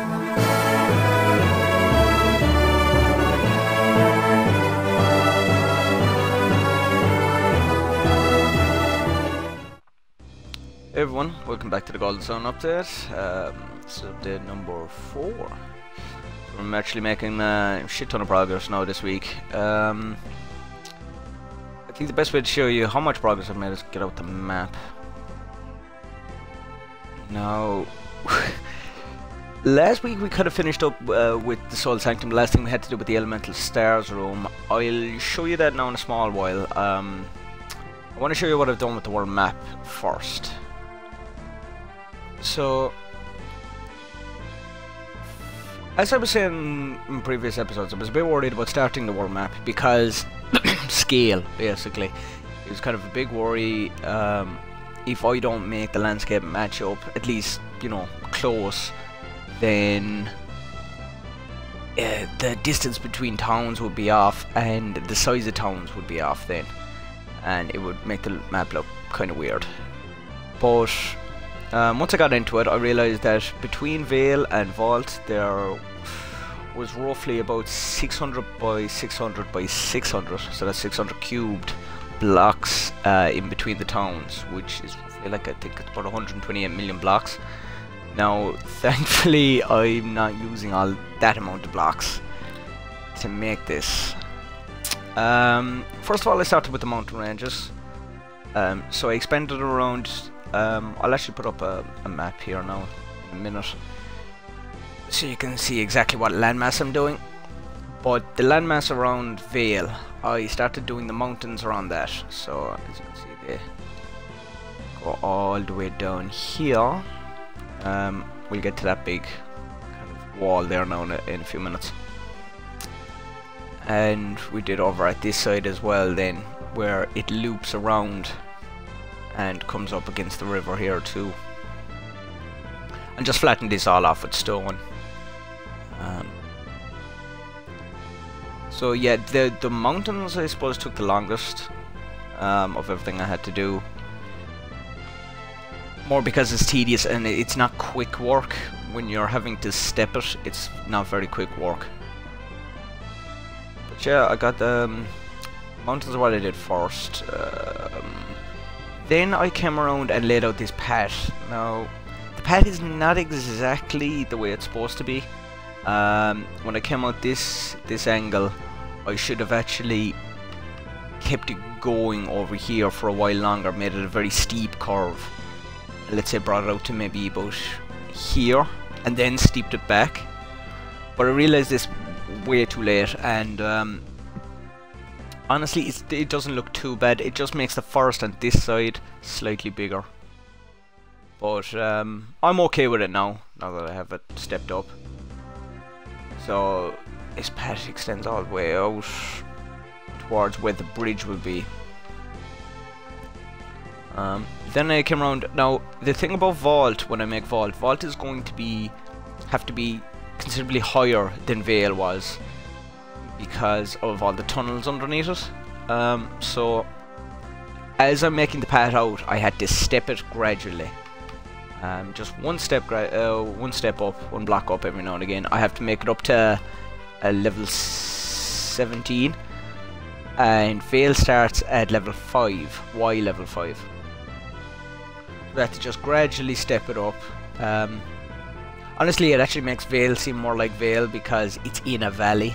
Hey everyone, welcome back to the Golden Zone update. This is update number 4. I'm actually making a shit ton of progress now this week. I think the best way to show you how much progress I've made is get out the map. Now, last week we kind of finished up with the Soul Sanctum. The last thing we had to do with the Elemental Stars room. I'll show you that now in a small while. I want to show you what I've done with the world map first. So, as I was saying in previous episodes, I was a bit worried about starting the world map because scale, basically. It was kind of a big worry. If I don't make the landscape match up, at least, you know, close, then the distance between towns would be off and the size of towns would be off then. And it would make the map look kind of weird. But once I got into it, I realized that between Vale and Vault there was roughly about 600 by 600 by 600, so that's 600 cubed blocks in between the towns, which is roughly like, I think it's about 128 million blocks. Now, thankfully, I'm not using all that amount of blocks to make this. First of all, I started with the mountain ranges. So I expanded around. I'll actually put up a map here now in a minute, so you can see exactly what landmass I'm doing. But the landmass around Vale, I started doing the mountains around that. So as you can see, they go all the way down here. We'll get to that big kind of wall there now in a few minutes. And we did over at this side as well then, where it loops around and comes up against the river here too. And just flatten this all off with stone. So yeah, the mountains I suppose took the longest of everything I had to do. More because it's tedious and it's not quick work. When you're having to step it, it's not very quick work. But yeah, I got the mountains are what I did first. Then I came around and laid out this path. Now, the path is not exactly the way it's supposed to be. When I came out this angle, I should have actually kept it going over here for a while longer, made it a very steep curve. Let's say brought it out to maybe about here, and then steeped it back. But I realized this way too late, and honestly, it doesn't look too bad. It just makes the forest on this side slightly bigger. But I'm okay with it now that I have it stepped up. So this path extends all the way out towards where the bridge will be. Then I came around. Now the thing about Vault, when I make Vault is going to have to be considerably higher than Vale was, because of all the tunnels underneath it. So as I'm making the path out, I had to step it gradually. Just one step up, one block up every now and again. I have to make it up to level 17, and Vale starts at level 5. Why level 5? I have to just gradually step it up. Honestly, it actually makes Vale seem more like Vale because it's in a valley.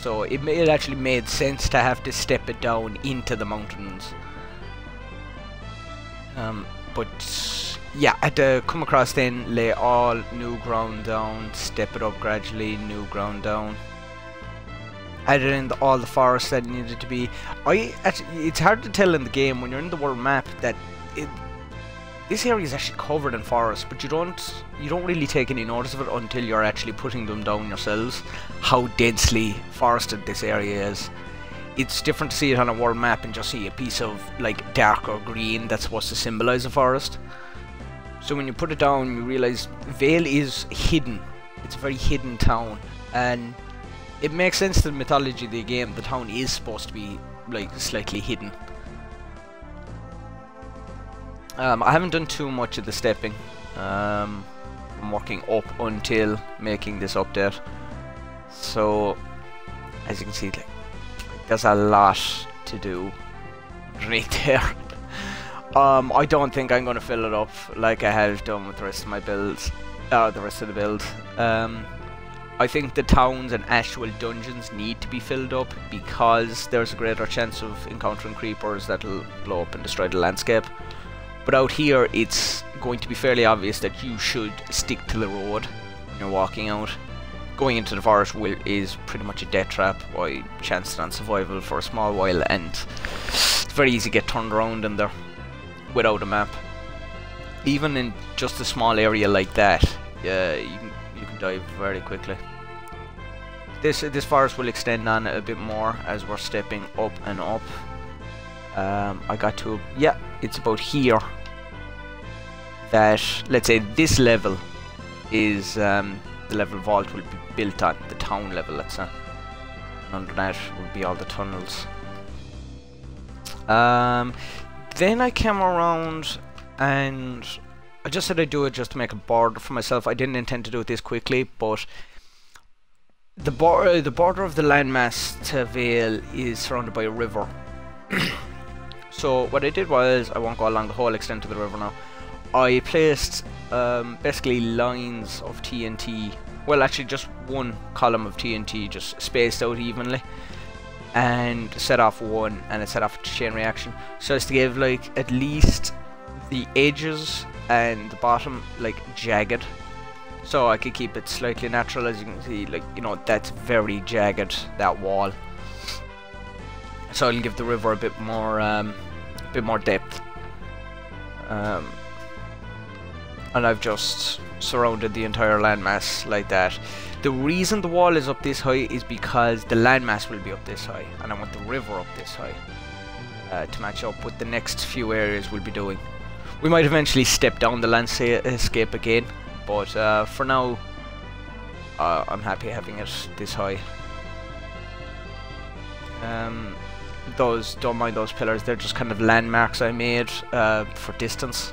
So it actually made sense to have to step it down into the mountains. But yeah, I had to come across then, lay all new ground down, step it up gradually, new ground down. Added in all the forest that needed to be. It's hard to tell in the game when you're in the world map that this area is actually covered in forest, but you don't really take any notice of it until you're actually putting them down yourselves. How densely forested this area is. It's different to see it on a world map and just see a piece of like darker green that's supposed to symbolize a forest. So when you put it down, you realize Vale is hidden. It's a very hidden town, and it makes sense to the mythology of the game. The town is supposed to be like slightly hidden. I haven't done too much of the stepping. from working up until making this update. So as you can see, like, there's a lot to do underneath there. I don't think I'm going to fill it up like I have done with the rest of my builds, the rest of the build. I think the towns and actual dungeons need to be filled up because there's a greater chance of encountering creepers that'll blow up and destroy the landscape. But out here, it's going to be fairly obvious that you should stick to the road when you're walking out. Going into the forest is pretty much a death trap by chances on survival for a small while, and it's very easy to get turned around in there without a map. Even in just a small area like that, yeah, you can die very quickly. This forest will extend on a bit more as we're stepping up and up. I got to, yeah, it's about here that, let's say, this level is the level vault will be built on, the town level, let's say. And under that will be all the tunnels. Then I came around and I just said I'd do it just to make a border for myself. I didn't intend to do it this quickly, but the border of the landmass to Vale is surrounded by a river. So what I did was, I won't go along the whole extent of the river now, I placed basically lines of TNT, well actually just one column of TNT just spaced out evenly, and set off one, and it set off a chain reaction, so as to give like at least the edges and the bottom like jagged, so I could keep it slightly natural. As you can see, like, you know, that's very jagged, that wall, so I'll give the river a bit more depth. And I've just surrounded the entire landmass like that. The reason the wall is up this high is because the landmass will be up this high, and I want the river up this high to match up with the next few areas we'll be doing. We might eventually step down the landscape again, but for now I'm happy having it this high. Don't mind those pillars, they're just kind of landmarks I made for distance.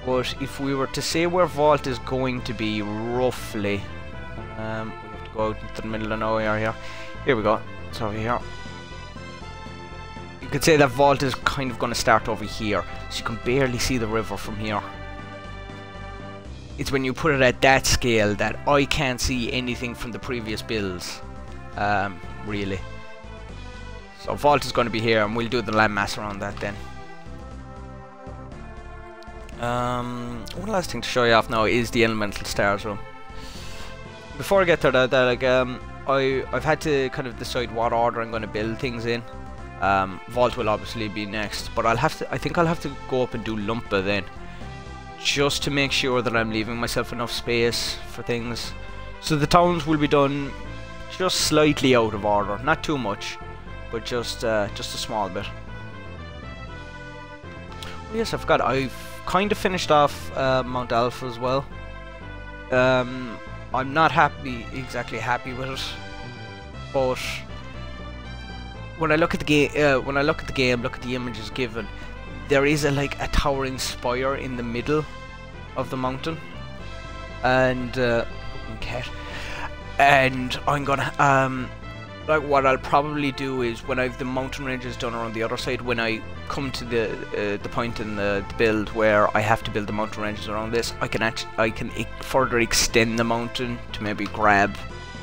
But if we were to say where vault is going to be roughly, we have to go out into the middle of nowhere here. Here we go, it's over here. You could say that vault is kind of going to start over here, so you can barely see the river from here. It's when you put it at that scale that I can't see anything from the previous builds, really. So vault is going to be here, and we'll do the landmass around that then. One last thing to show you off now is the elemental stars room. Before I get to that, like, I've had to kind of decide what order I'm going to build things in. Vault will obviously be next, but I think I'll have to go up and do Lumpa then, just to make sure that I'm leaving myself enough space for things. So the towns will be done just slightly out of order, not too much, but just a small bit. Yes, I forgot, I've kind of finished off Mount Alpha as well. I'm not exactly happy with it, but when I look at the game, look at the images given, there is a towering spire in the middle of the mountain, and I'm gonna like, what I'll probably do is, when I've the mountain ranges done around the other side, when I come to the point in the build where I have to build the mountain ranges around this, I can further extend the mountain to maybe grab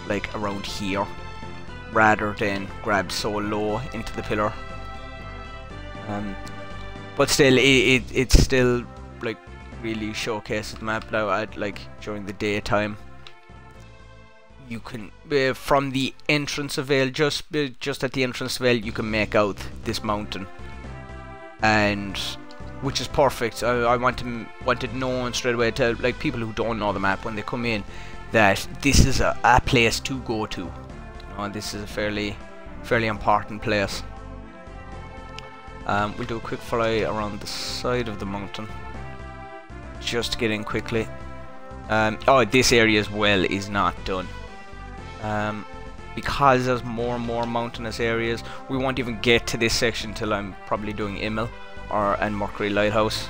like around here, rather than grab so low into the pillar. But still, it's still like really showcases the map now. Like during the daytime, you can from the entrance of Vale, just at the entrance of Vale, you can make out this mountain, and which is perfect. I wanted known straight away to like people who don't know the map when they come in that this is a place to go to. This is a fairly important place. We'll do a quick fly around the side of the mountain just to get in quickly. Oh, this area as well is not done. Because there's more and more mountainous areas, we won't even get to this section till I'm probably doing Immel and Mercury Lighthouse.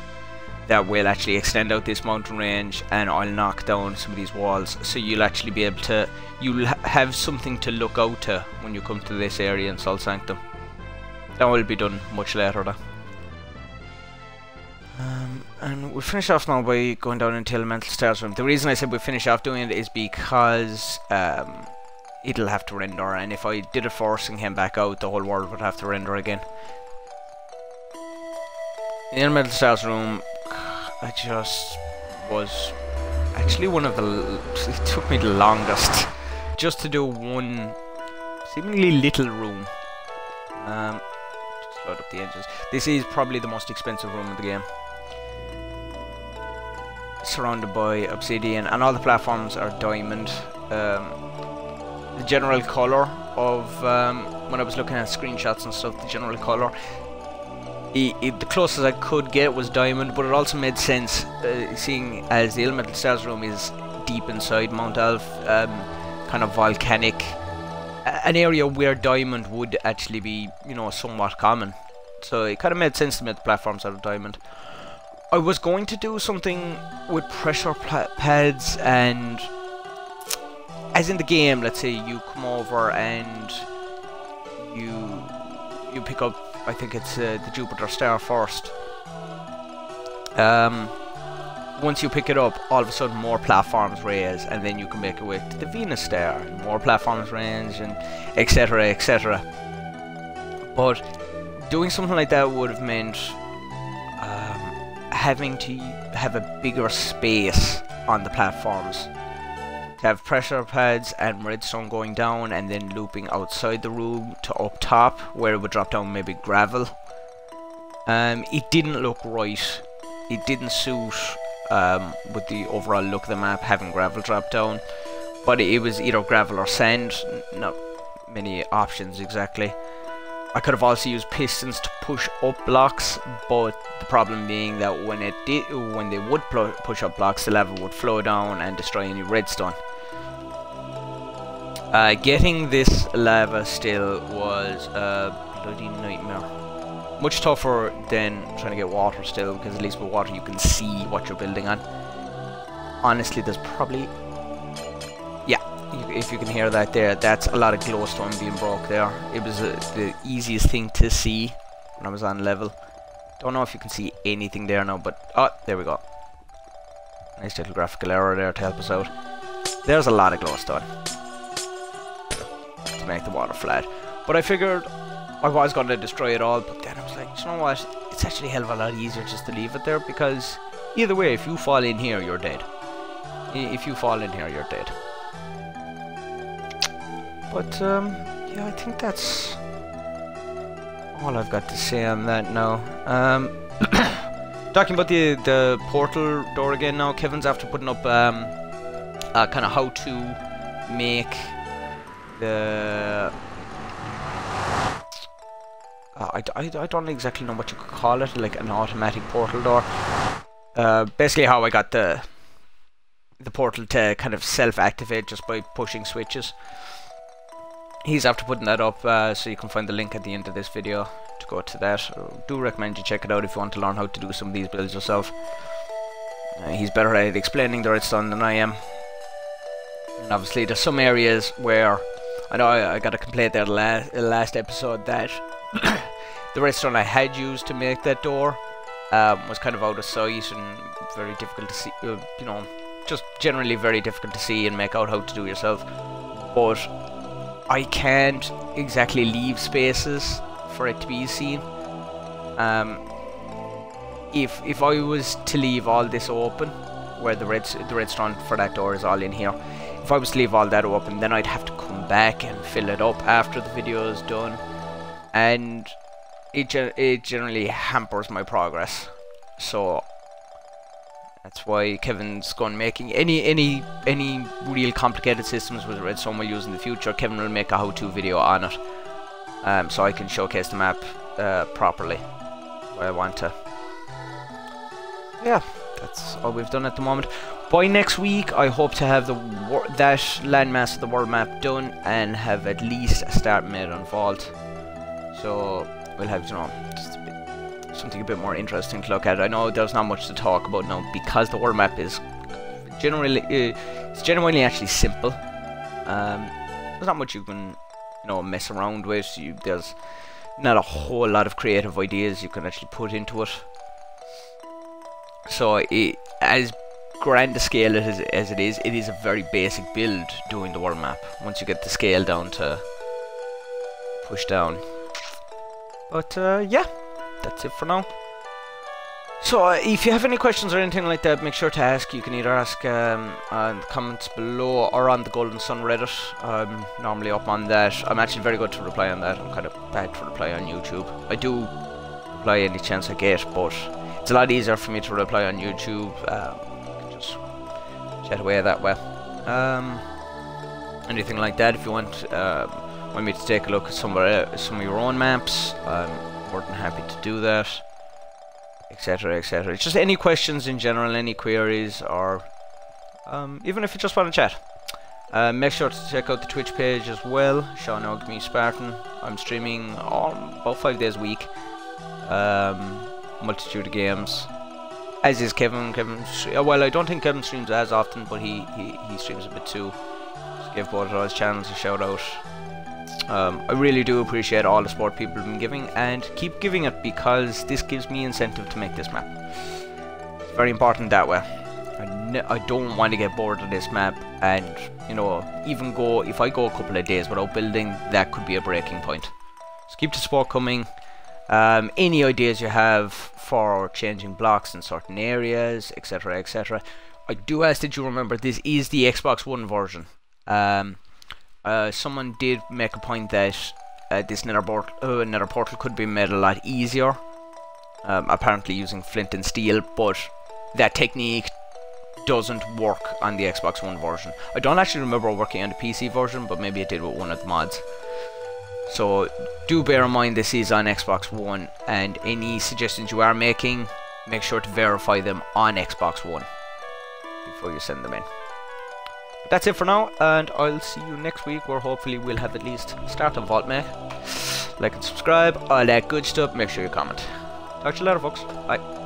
that will actually extend out this mountain range, and I'll knock down some of these walls, so you'll actually be able to, you'll have something to look out to when you come to this area in Salt Sanctum. That will be done much later though. And we'll finish off now by going down into Elemental Stars room. The reason I said we'll finish off doing it is because it'll have to render, and if I did it first and came back out, the whole world would have to render again. In the Elemental Stars room, I just was actually one of the, it took me the longest just to do one seemingly little room. Just load up the edges. This is probably the most expensive room in the game. Surrounded by obsidian, and all the platforms are diamond. The general colour of, when I was looking at screenshots and stuff, the general colour, the closest I could get was diamond, but it also made sense, seeing as the Elemental Stars room is deep inside Mount Alph, kind of volcanic, an area where diamond would actually be, you know, somewhat common. So it kind of made sense to make the platforms out of diamond. I was going to do something with pressure pads, and as in the game, let's say you come over and you pick up, I think it's the Jupiter star first. Once you pick it up, all of a sudden more platforms raise, and then you can make your way to the Venus star, and more platforms raise, and etc, etc. But doing something like that would have meant having to have a bigger space on the platforms, to have pressure pads and redstone going down and then looping outside the room to up top where it would drop down maybe gravel. It didn't look right, it didn't suit with the overall look of the map, having gravel drop down, but it was either gravel or sand, not many options exactly. I could have also used pistons to push up blocks, but the problem being that when they would push up blocks, the lava would flow down and destroy any redstone. Getting this lava still was a bloody nightmare. Much tougher than trying to get water still, because at least with water you can see what you're building on. Honestly, there's probably, yeah, if you can hear that there, that's a lot of glowstone being broke there. It was the easiest thing to see when I was on level. Don't know if you can see anything there now, but oh, there we go. Nice little graphical error there to help us out. There's a lot of glowstone to make the water flat, but I figured I was going to destroy it all, but then I was like, you know what, it's actually a hell of a lot easier just to leave it there, because either way, if you fall in here, you're dead. If you fall in here, you're dead. But yeah, I think that's all I've got to say on that now. Talking about the portal door again now, Kevin's after putting up kind of how to make the I don't exactly know what you could call it, like an automatic portal door. Basically how I got the portal to kind of self-activate just by pushing switches. He's after putting that up, so you can find the link at the end of this video to go to that. I do recommend you check it out if you want to learn how to do some of these builds yourself. He's better at explaining the redstone than I am. And obviously there's some areas where, I know I got a complaint there the last episode that the redstone I had used to make that door was kind of out of sight and very difficult to see, you know, just generally very difficult to see and make out how to do yourself. But I can't exactly leave spaces for it to be seen. If I was to leave all this open, where the redstone for that door is all in here, if I was to leave all that open, then I'd have to come back and fill it up after the video is done, and it generally hampers my progress. So that's why Kevin's gone making any real complicated systems with redstone we'll use in the future. Kevin will make a how-to video on it, so I can showcase the map properly where I want to. Yeah, that's all we've done at the moment. By next week, I hope to have that landmass of the world map done and have at least a start made on Vault. So we'll have, you know, just a bit, something a bit more interesting to look at. I know there's not much to talk about now because the world map is genuinely actually simple. There's not much you can mess around with. There's not a whole lot of creative ideas you can actually put into it. So as grand a scale as it is a very basic build doing the world map once you get the scale down to push down. But yeah, that's it for now. So if you have any questions or anything like that, make sure to ask. You can either ask on the comments below or on the Golden Sun Reddit. I'm normally up on that. I'm actually very good to reply on that. I'm kind of bad to reply on YouTube. I do reply any chance I get, but it's a lot easier for me to reply on YouTube. Just chat away that way. Anything like that, if you want me to take a look at some of your own maps, I'm more than happy to do that, etc, etc. It's just any questions in general, any queries, or even if you just want to chat. Make sure to check out the Twitch page as well, Sean Ogme Spartan. I'm streaming about 5 days a week, multitude of games, as is Kevin. Well, I don't think Kevin streams as often, but he streams a bit too. Just give both of those channels a shout out. I really do appreciate all the support people have been giving, and keep giving it, because this gives me incentive to make this map. It's very important that way. I don't want to get bored of this map, and even if I go a couple of days without building, that could be a breaking point. So keep the support coming. Any ideas you have for changing blocks in certain areas, etc, etc. I do ask that you remember this is the Xbox One version. Someone did make a point that this nether portal could be made a lot easier, apparently using flint and steel, but that technique doesn't work on the Xbox One version. I don't actually remember working on the PC version, but maybe it did with one of the mods. So do bear in mind this is on Xbox One, and any suggestions you are making, make sure to verify them on Xbox One before you send them in. But that's it for now, and I'll see you next week, where hopefully we'll have at least start on Vault-Mech. Like and subscribe, all that good stuff. Make sure you comment. Talk to you later, folks. Bye.